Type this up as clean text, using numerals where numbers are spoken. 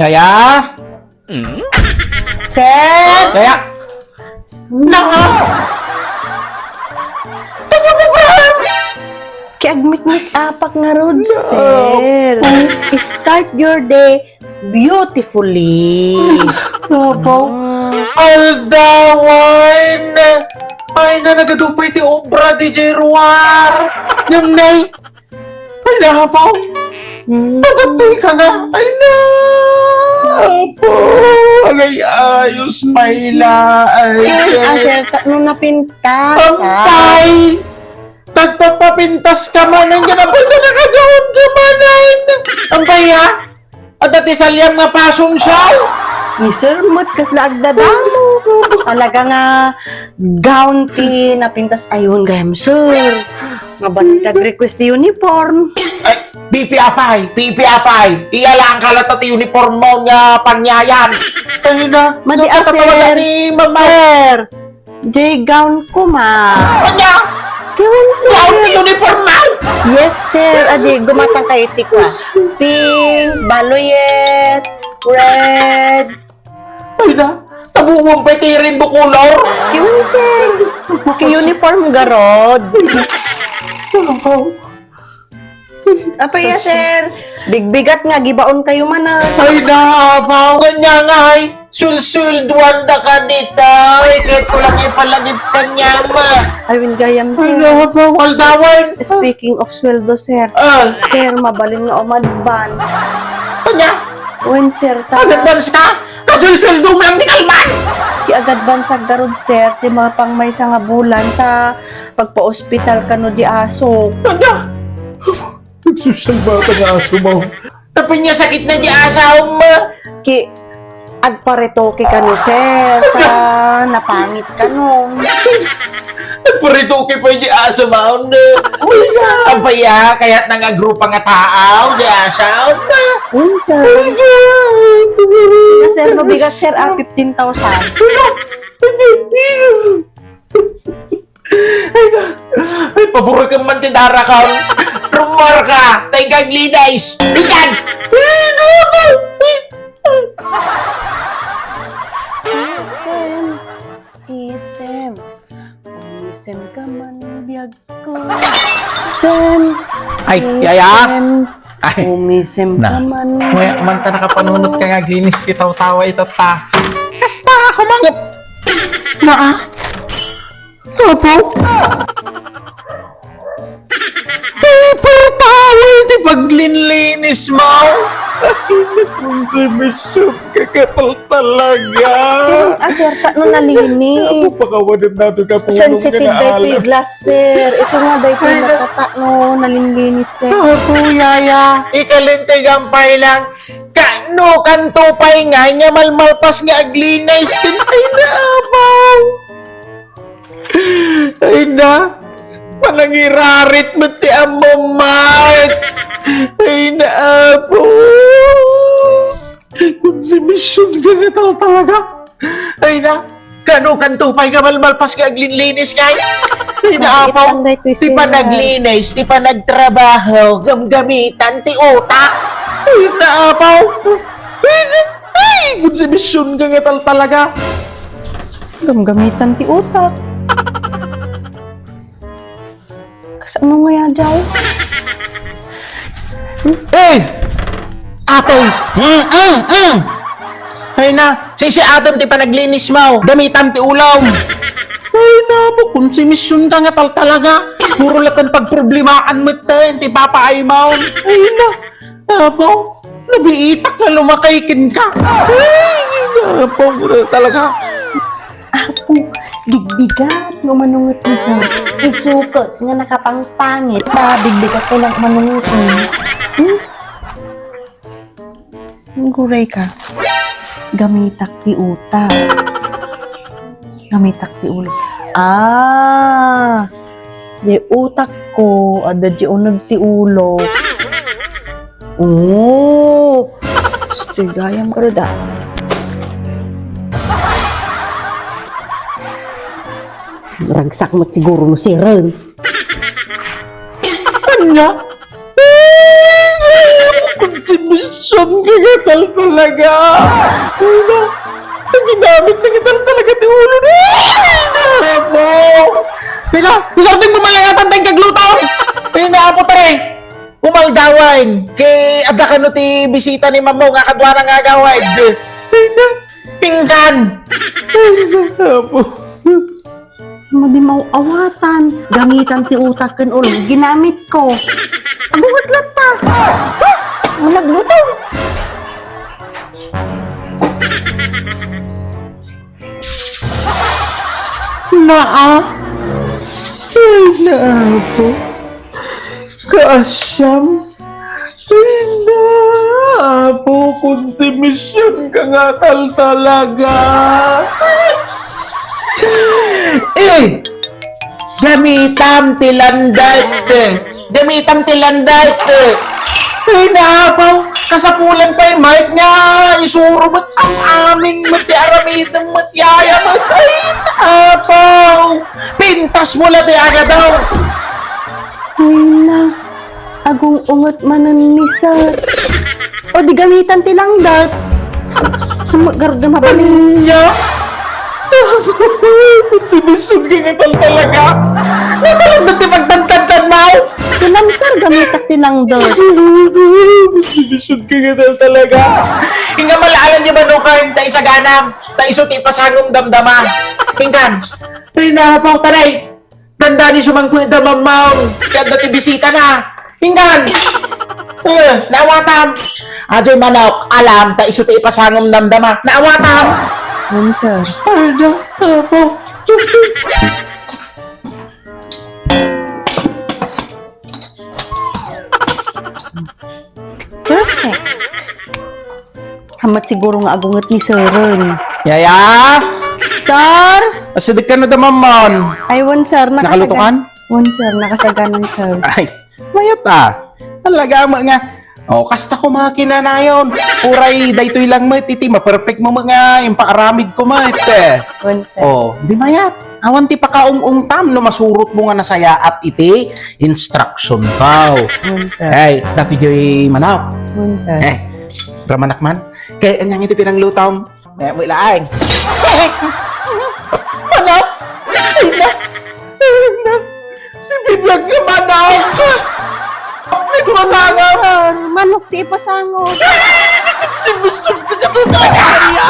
Yaya? Sir! Yaya? Naka! Kiagmit-mit apak nga rod, sir. Start your day beautifully. Nabaw? Aldawan! Ay na nagadupay ti obra di Jeruar! Yung nay! Ay nabaw! Pagatoy ka nga! Ay na! Apo! Agay ayos paila! Ay! Sir, nung napinta. Ampay! Tagpapapintas ka man ang ganapay na nakagawin ka manan! Ampay ha? At dati salyam nga pasong siya! Ni Sir Mut, kasla agdadamo. Talaga nga, gown ti napintas ayun gayam, sir. Nga ba't kag-request ti uniform? Ay, pipi apay! Iya lang kalata ti uniform mo nga panyayan! Ay na! Madi Natatawagan sir. ni Mama! Sir, J-gown ko ma. Kanya! Kiwan sir. Gown ti uniform mo! Yes, sir. Adi, gumatang kay itikwa. Pink, baloyet, red. Ay na! Tabuwang pa ti rainbow color! Kiwan, sir. Ki-uniform garod. Apaya, sir. Bigbigat nga, gibaon kayo manan. Ay na! Abaw! Kanya nga ay! Sul-sul-duwan da ka dito! Kahit ko lang ipalagip kanya ma! Ayun gayam, Ay sir. na! Abaw! Aldawan! Speaking of sweldo, sir. Ah! Sir, mabalin nga advance. Kanya! When, sir, Agad-advance ka! Kasul-suldo mo lang di kalman! i-advance sa garod, sir. Di mga pang may nga bulan sa pagpa-ospital ka no di aso. Kanya! Nagsusyang bata nga aso mo. Tapos niya sakit na di asaw mo! Ki agparetoke ka no, sir. Ta napangit ka no. Nagparito kay pa di aso mo. Ang paya, kaya't nangagrupa nga taaw di asaw mo. Yun, sir. Sir, mabigat, sir, 15,000. Ay, paburo ka man tindara ka. Rumor ka. Tayo kang lidays. Ikan! Isem, isem. Isem ka man, biyag ko. Isem, Ay, yaya. isem. Ay, Umisem ka na. man. Maya man ka nakapanunod ka nga glinis kitaw-tawa itata. Kasta ako mga... Naa? Opo? Paper towel di paglinlinis mo? Ay, konsumisyon ka katal talaga. Sir, no nalinis. Pakawanan natin ka punong Sensitive day to glass, sir. Iso nga day to natata, no, nalinlinis, sir. Opo, yaya. Ikalintay gampay lang. Kano kanto pa'y nga niya malmalpas nga aglinay skin. Ay na, abaw. Ay na. Panangirarit mo ti amomart. Ay na, abaw. Konsumisyon ka nga talaga. Ay na. Kano kanto pa'y nga malmalpas nga aglinlinis kay. Ay na, abaw. Di pa naglinis, di pa nagtrabaho, gamgamitan, ti utak. Ay, naapaw. Ay, konsumisyon ka nga talaga. Gamgamitan ti utak. Kasama mo nga dyaw? Eh! Atoy! Ay na, si Adam di pa naglinis mo. Gamitan ti ulaw. Ay na po, konsumisyon ka nga talaga. Puro latan pagproblemakan mo tayo, ti papaay mo. Ay na, apo, nabiitak na lumakaykin ka. Ay, apo, talaga. Apo, bigbigat ng manungot ni sir. Isukot nga nakapangpangit. Bigbigat ko lang manungot ni. Guray ka. Gamitak ti utak. Gamitak ti ulo. Di utak ko, ada di unag ti ulo. Gayam ka rin Ragsak mo siguro no si Ren. Ano? Konsumisyon Konsumisyon ka gatal talaga. Ay na, ginamit na gatal talaga ti ulo na. Ay po. Pina, isarting mo malayatan tayong kaglutaw. Pina, po tare. Umaldawan. Kay ada ka no ti bisita ni mamo nga kadwa nga gawad. Ay na, tingkan. Ay na, po. Madi mauawatan. Gamitan ti utak kan ulo. Ginamit ko. Bungat lata. Nagluto. Naa. Ay naa po. Kaasyam. Ay naa po. Konsumisyon ka nga talaga. Eh! Gamitam tilandat. Gamitam tilandat. Ay naapaw. Kasapulan pa yung mic nga. Isuro ba't ang aming mati aramitan matyaya mat. Ay naapaw. Pintas mo lang agad daw. Ay na. Agong ungot manan ni sir. O di gamitan tilang dat. Garga mapaling. Niya. Konsumisyon ka nga talaga. Natalag na timagtantantad mo. Tilang sir, gamitak tilang dat. Konsumisyon ka nga talaga. Hinga malaalan niya ba no kain tayo sa ganam? Tayo so tipasangong damdama. Hinggan. Tayo nahapaw tanay. Tanda ni sumangko yung damamaw. Kaya dati bisita na. Hinggan. Naawatam. Ajoy manok, alam, tayo so tipasangong damdama. Naawatam. Yun sir. Ay nahapaw. Perfect. Hamat siguro nga agungat ni sir. Yaya! Sir! Asidik ka na damamon. Aywan sir, Nakalutukan? Wan sir, nakasaganan sir. Ay, mayat ah. Talaga mo nga. Oh, kasta ko mga kinanayon. Uray, daytoy lang mo, titi, ma-perfect mo mga, yung paaramid ko mo, Wan sir. Oh, di mayat. Awan ti pakaung-ung tam, no masurot mo nga nasaya at iti, instruction pa. Wan sir. Ay, dati joy manaw. Wan sir. Ramanak man. Kaya anyang iti pinanglutam. May ilaang. Manaw! Ay na! Ay na! Si Biblag nga manaw! Ay, masangam! Sir, manok ti ipasangot. Si Busog ka talaga!